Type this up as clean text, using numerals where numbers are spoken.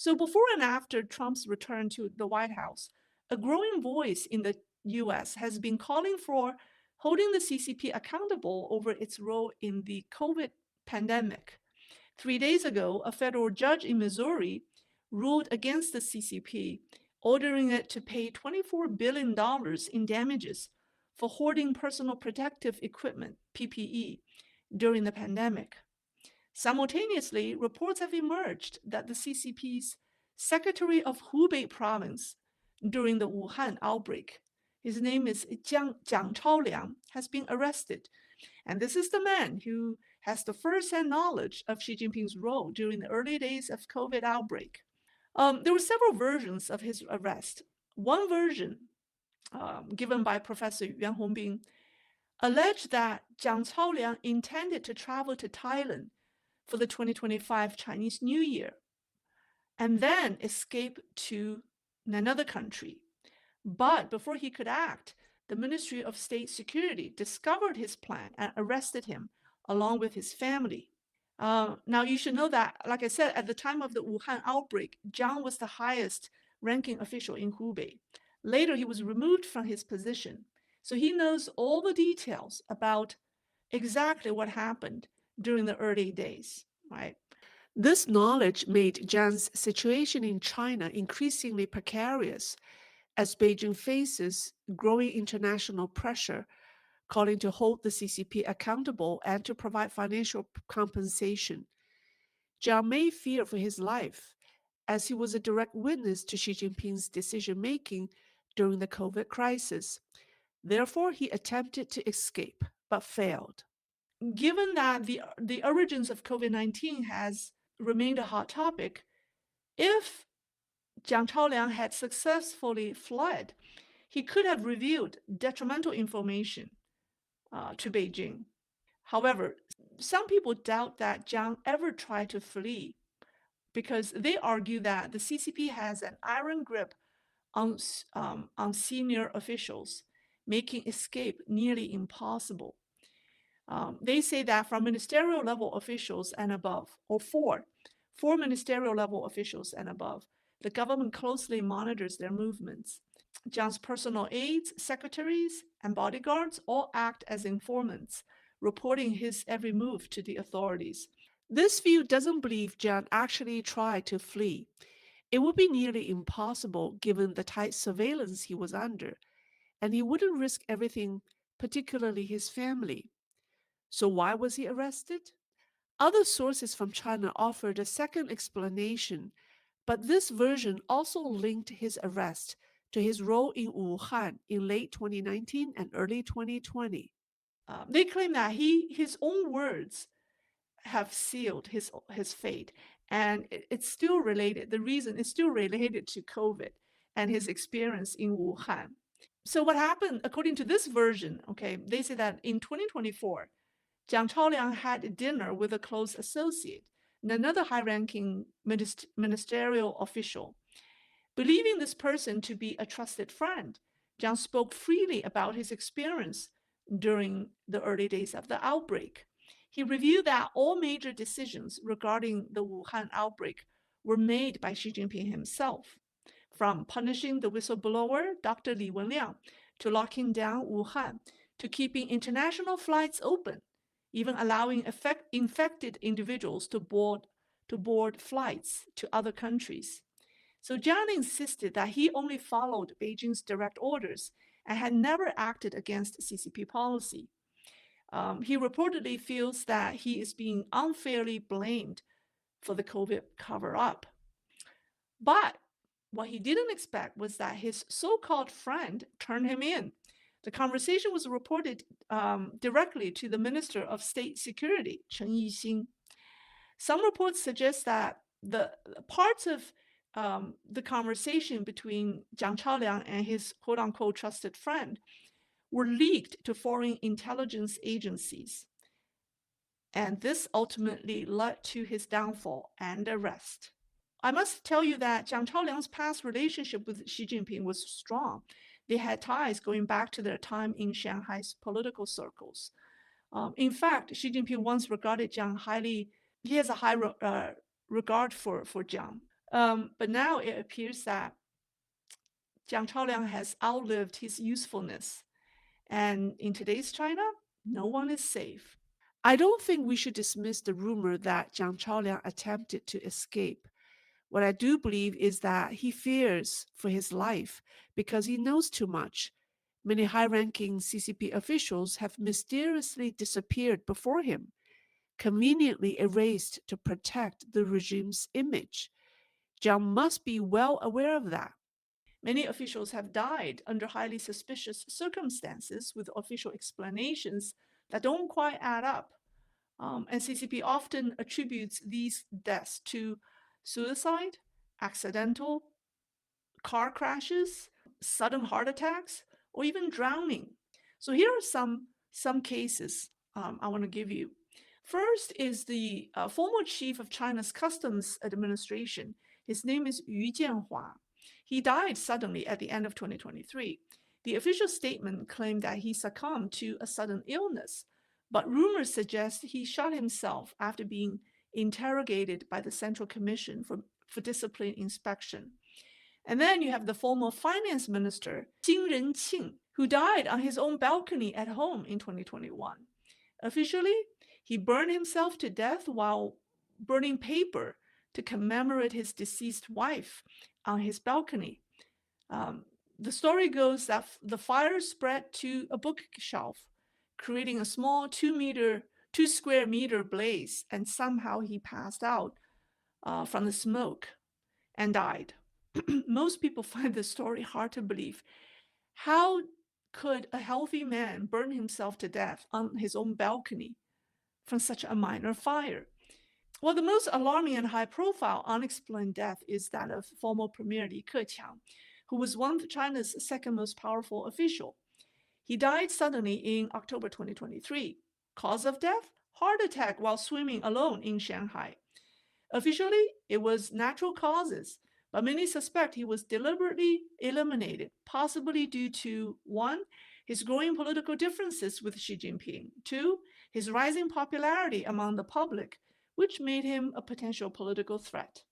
So before and after Trump's return to the White House, a growing voice in the US has been calling for holding the CCP accountable over its role in the COVID pandemic. 3 days ago, a federal judge in Missouri ruled against the CCP, ordering it to pay $24 billion in damages for hoarding personal protective equipment, PPE, during the pandemic. Simultaneously, reports have emerged that the CCP's Secretary of Hubei province during the Wuhan outbreak, his name is Jiang Chaoliang, has been arrested. And this is the man who has the first-hand knowledge of Xi Jinping's role during the early days of COVID outbreak. There were several versions of his arrest. One version, given by Professor Yuan Hongbin, alleged that Jiang Chaoliang intended to travel to Thailand for the 2025 Chinese New Year and then escape to another country. But before he could act, the Ministry of State Security discovered his plan and arrested him along with his family. Now, you should know that, like I said, at the time of the Wuhan outbreak, Jiang was the highest ranking official in Hubei. Later, he was removed from his position. So he knows all the details about exactly what happened during the early days, right? This knowledge made Jiang's situation in China increasingly precarious as Beijing faces growing international pressure calling to hold the CCP accountable and to provide financial compensation. Jiang may fear for his life, as he was a direct witness to Xi Jinping's decision-making during the COVID crisis. Therefore, he attempted to escape, but failed. Given that the origins of COVID-19 has remained a hot topic, if Jiang Chaoliang had successfully fled, he could have revealed detrimental information to Beijing. However, some people doubt that Jiang ever tried to flee because they argue that the CCP has an iron grip on senior officials, making escape nearly impossible. They say that from ministerial level officials and above, or four ministerial level officials and above, the government closely monitors their movements. Jiang's personal aides, secretaries, and bodyguards all act as informants, reporting his every move to the authorities. This view doesn't believe Jiang actually tried to flee. It would be nearly impossible given the tight surveillance he was under, and he wouldn't risk everything, particularly his family. So why was he arrested? Other sources from China offered a second explanation, but this version also linked his arrest to his role in Wuhan in late 2019 and early 2020. They claim that his own words have sealed his fate, and it's still related. The reason is still related to COVID and his experience in Wuhan. So what happened, according to this version, okay, they say that in 2024, Jiang Chaoliang had dinner with a close associate and another high-ranking ministerial official. Believing this person to be a trusted friend, Jiang spoke freely about his experience during the early days of the outbreak. He revealed that all major decisions regarding the Wuhan outbreak were made by Xi Jinping himself, from punishing the whistleblower, Dr. Li Wenliang, to locking down Wuhan, to keeping international flights open, even allowing infected individuals to board flights to other countries. So Jiang insisted that he only followed Beijing's direct orders and had never acted against CCP policy. He reportedly feels that he is being unfairly blamed for the COVID cover-up. But what he didn't expect was that his so-called friend turned him in. The conversation was reported directly to the Minister of State Security, Chen Yixing. Some reports suggest that the parts of the conversation between Jiang Chaoliang and his quote-unquote trusted friend were leaked to foreign intelligence agencies. And this ultimately led to his downfall and arrest. I must tell you that Jiang Chaoliang's past relationship with Xi Jinping was strong. They had ties going back to their time in Shanghai's political circles. In fact, Xi Jinping once regarded Jiang highly. He has a high regard for Jiang. But now it appears that Jiang Chaoliang has outlived his usefulness. And in today's China, no one is safe. I don't think we should dismiss the rumor that Jiang Chaoliang attempted to escape. What I do believe is that he fears for his life because he knows too much. Many high ranking CCP officials have mysteriously disappeared before him, conveniently erased to protect the regime's image. Jiang must be well aware of that. Many officials have died under highly suspicious circumstances with official explanations that don't quite add up. And CCP often attributes these deaths to suicide, accidental car crashes, sudden heart attacks, or even drowning. So here are some cases I want to give you. First is the former chief of China's Customs Administration. His name is Yu Jianhua. He died suddenly at the end of 2023. The official statement claimed that he succumbed to a sudden illness, but rumors suggest he shot himself after being interrogated by the Central Commission for Discipline Inspection. And then you have the former finance minister, Jing Renqing, who died on his own balcony at home in 2021. Officially, he burned himself to death while burning paper to commemorate his deceased wife on his balcony. Um, the story goes that the fire spread to a bookshelf, creating a small 2 square meter blaze, and somehow he passed out from the smoke and died. Most people find this story hard to believe. How could a healthy man burn himself to death on his own balcony from such a minor fire? Well, the most alarming and high profile unexplained death is that of former Premier Li Keqiang, who was one of China's second most powerful official. He died suddenly in October 2023. Cause of death? Heart attack while swimming alone in Shanghai. Officially, it was natural causes, but many suspect he was deliberately eliminated, possibly due to 1, his growing political differences with Xi Jinping, 2, his rising popularity among the public, which made him a potential political threat.